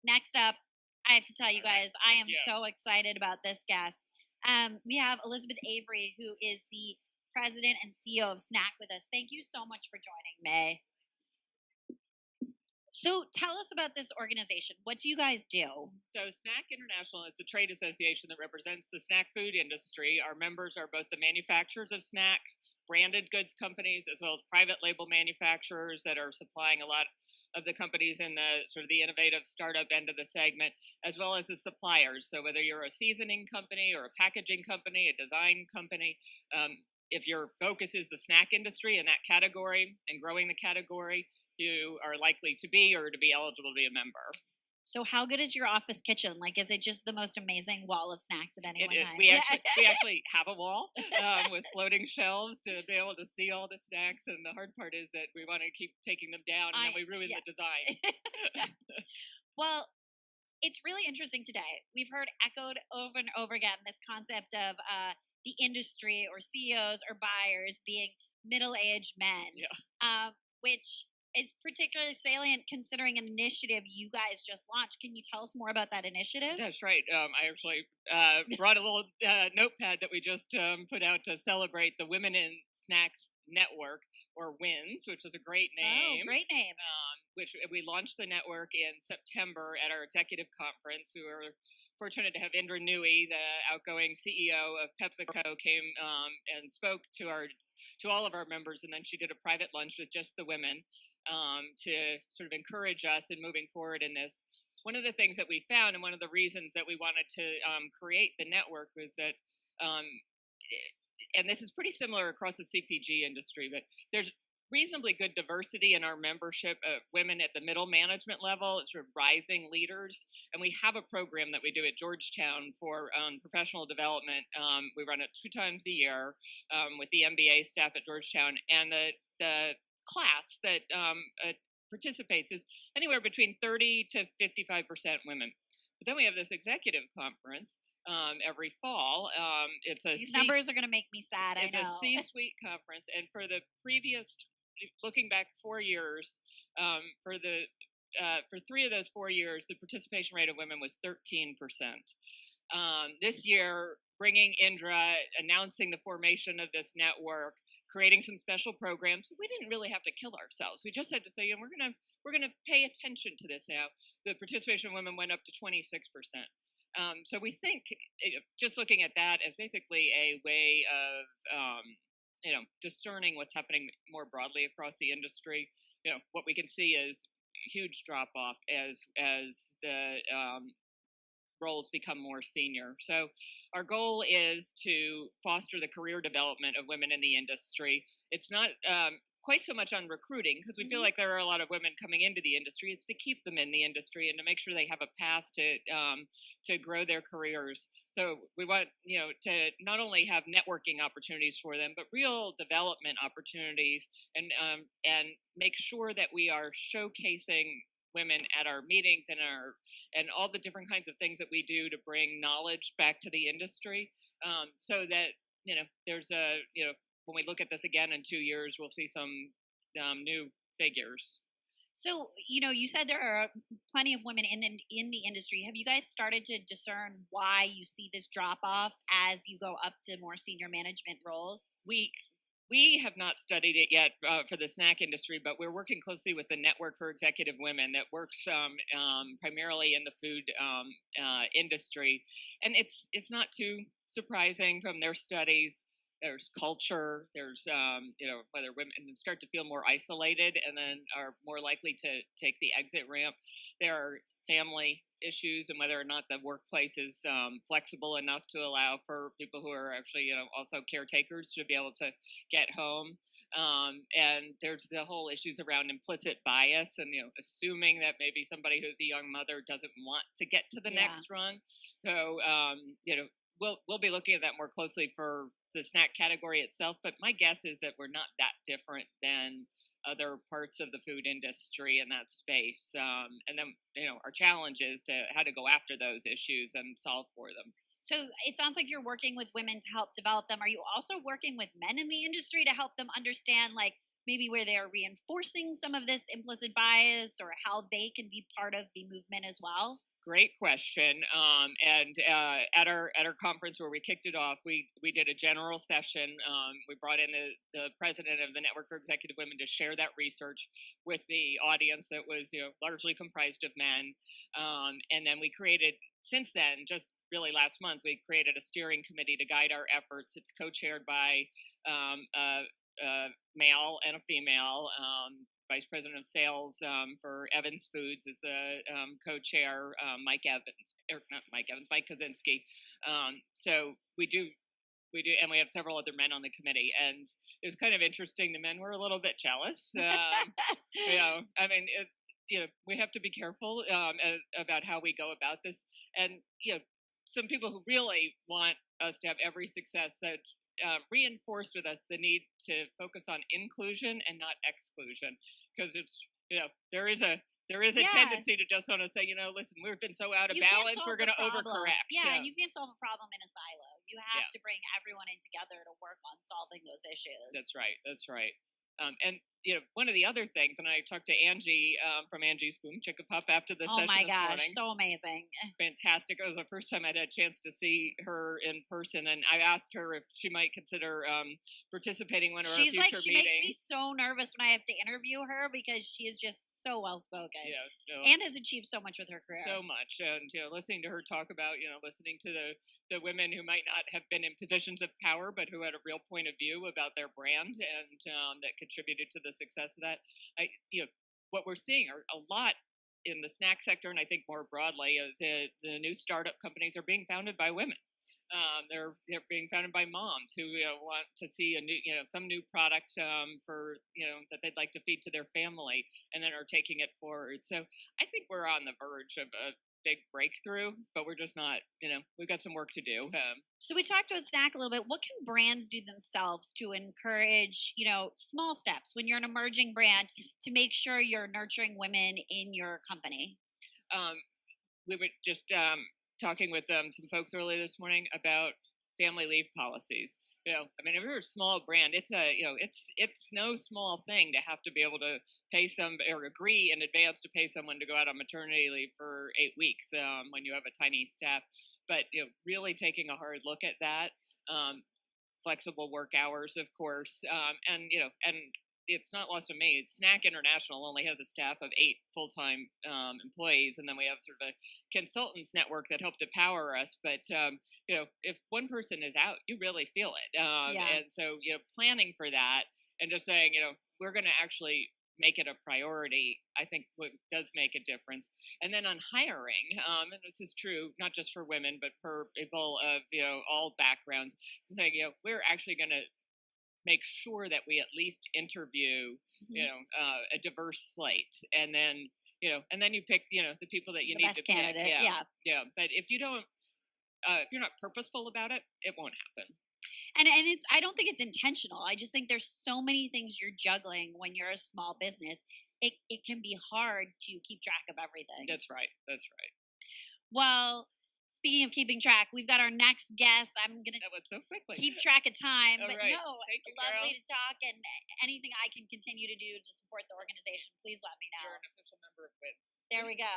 next up, I have to tell you All right. guys, I am Yeah. so excited about this guest. We have Elizabeth Avery, who is the president and CEO of SNAC with us. Thank you so much for joining, May. So tell us about this organization. What do you guys do? So, SNAC International is the trade association that represents the snack food industry. Our members are both the manufacturers of snacks, branded goods companies, as well as private label manufacturers that are supplying a lot of the companies in the sort of the innovative startup end of the segment, as well as the suppliers. So, whether you're a seasoning company or a packaging company, a design company, if your focus is the snack industry and that category and growing the category, you are likely to be or to be eligible to be a member. So how good is your office kitchen? Like, is it just the most amazing wall of snacks at any one time? We actually have a wall with floating shelves to be able to see all the snacks, and the hard part is that we want to keep taking them down, and then we ruin the design. Well, it's really interesting today. We've heard echoed over and over again this concept of the industry or CEOs or buyers being middle-aged men, which is particularly salient considering an initiative you guys just launched. Can you tell us more about that initiative? That's right. I actually brought a little notepad that we just put out to celebrate the Women in Snacks Network, or WinS, which was a great name. Oh, great name. Which we launched the network in September at our executive conference. We were fortunate to have Indra Nooyi, the outgoing CEO of PepsiCo, came and spoke to all of our members, and then she did a private lunch with just the women to sort of encourage us in moving forward in this. One of the things that we found, and one of the reasons that we wanted to create the network, was that, and this is pretty similar across the CPG industry, but there's reasonably good diversity in our membership of women at the middle management level, sort of rising leaders. And we have a program that we do at Georgetown for professional development. We run it 2 times a year with the MBA staff at Georgetown, and the class that participates is anywhere between 30 to 55% women. But then we have this executive conference every fall. These numbers are going to make me sad. I know. It's a C-suite conference, and for the previous, looking back 4 years, for 3 of those 4 years, the participation rate of women was 13%. This year, bringing Indra, announcing the formation of this network, creating some special programs. We didn't really have to kill ourselves. We just had to say, we're gonna pay attention to this now. The participation of women went up to 26%. So we think, just looking at that as basically a way of discerning what's happening more broadly across the industry. What we can see is huge drop off as the roles become more senior. So our goal is to foster the career development of women in the industry. It's not quite so much on recruiting, because we feel like there are a lot of women coming into the industry. It's to keep them in the industry and to make sure they have a path to grow their careers. So we want to not only have networking opportunities for them, but real development opportunities, and make sure that we are showcasing women at our meetings and all the different kinds of things that we do to bring knowledge back to the industry, so that there's when we look at this again in 2 years, we'll see some new figures. So, you said there are plenty of women in the industry. Have you guys started to discern why you see this drop off as you go up to more senior management roles? We have not studied it yet for the snack industry, but we're working closely with the Network for Executive Women that works primarily in the food industry, and it's not too surprising from their studies. There's culture. There's whether women start to feel more isolated and then are more likely to take the exit ramp. There are family issues and whether or not the workplace is flexible enough to allow for people who are actually also caretakers to be able to get home. And there's the whole issues around implicit bias and assuming that maybe somebody who's a young mother doesn't want to get to the next rung. So we'll be looking at that more closely for the snack category itself, but my guess is that we're not that different than other parts of the food industry in that space. And then, our challenge is how to go after those issues and solve for them. So it sounds like you're working with women to help develop them. Are you also working with men in the industry to help them understand, like, maybe where they are reinforcing some of this implicit bias, or how they can be part of the movement as well? Great question. And at our conference where we kicked it off, we did a general session. We brought in the president of the Network for Executive Women to share that research with the audience that was largely comprised of men. And then we created, since then, just really last month, we created a steering committee to guide our efforts. It's co-chaired by a male and a female. Vice President of Sales for Evans Foods is the co-chair, Mike Evans, or not Mike Evans, Mike Kaczynski. So we do, and we have several other men on the committee. And it was kind of interesting. The men were a little bit jealous. I mean, we have to be careful about how we go about this. And some people who really want us to have every success that reinforced with us the need to focus on inclusion and not exclusion, because it's there is a tendency to just want to say, listen, we've been so out of balance, we're going to overcorrect. And you can't solve a problem in a silo. You have to bring everyone in together to work on solving those issues. That's right. And one of the other things, and I talked to Angie from Angie's Boom Chicka Pup after the session this morning. So amazing. Fantastic. It was the first time I'd had a chance to see her in person, and I asked her if she might consider participating in one of our future meetings. She makes me so nervous when I have to interview her, because she is just so well spoken. And has achieved so much with her career. So much. And listening to her talk about, listening to the women who might not have been in positions of power, but who had a real point of view about their brand, and that contributed to the success of that. What we're seeing are a lot in the snack sector, and I think more broadly, is the new startup companies are being founded by women. They're being founded by moms who want to see a new some new product for that they'd like to feed to their family, and then are taking it forward. So I think we're on the verge of a big breakthrough, but we're just not. We've got some work to do. So we talked about SNAC a little bit. What can brands do themselves to encourage small steps when you're an emerging brand to make sure you're nurturing women in your company? We were just talking with some folks earlier this morning about family leave policies. I mean, if you're a small brand, it's no small thing to have to be able to pay some or agree in advance to pay someone to go out on maternity leave for 8 weeks when you have a tiny staff. But really taking a hard look at that, flexible work hours, of course, and it's not lost on me. SNAC International only has a staff of 8 full-time employees, and then we have sort of a consultants network that help to power us. But if one person is out, you really feel it. And so planning for that and just saying we're going to actually make it a priority, I think what does make a difference. And then on hiring, and this is true not just for women, but for people of all backgrounds, saying we're actually going to make sure that we at least interview, a diverse slate, and then you pick, the people that you need to candidate, pick. Yeah. But if you don't, if you're not purposeful about it, it won't happen. And I don't think it's intentional. I just think there's so many things you're juggling when you're a small business. It can be hard to keep track of everything. That's right. Well, speaking of keeping track, we've got our next guest. I'm going to so quickly keep track of time. All but right. No, Thank you, lovely Carol. to talk, and anything I can continue to do to support the organization, please let me know. You're an official member of WinS. There we go.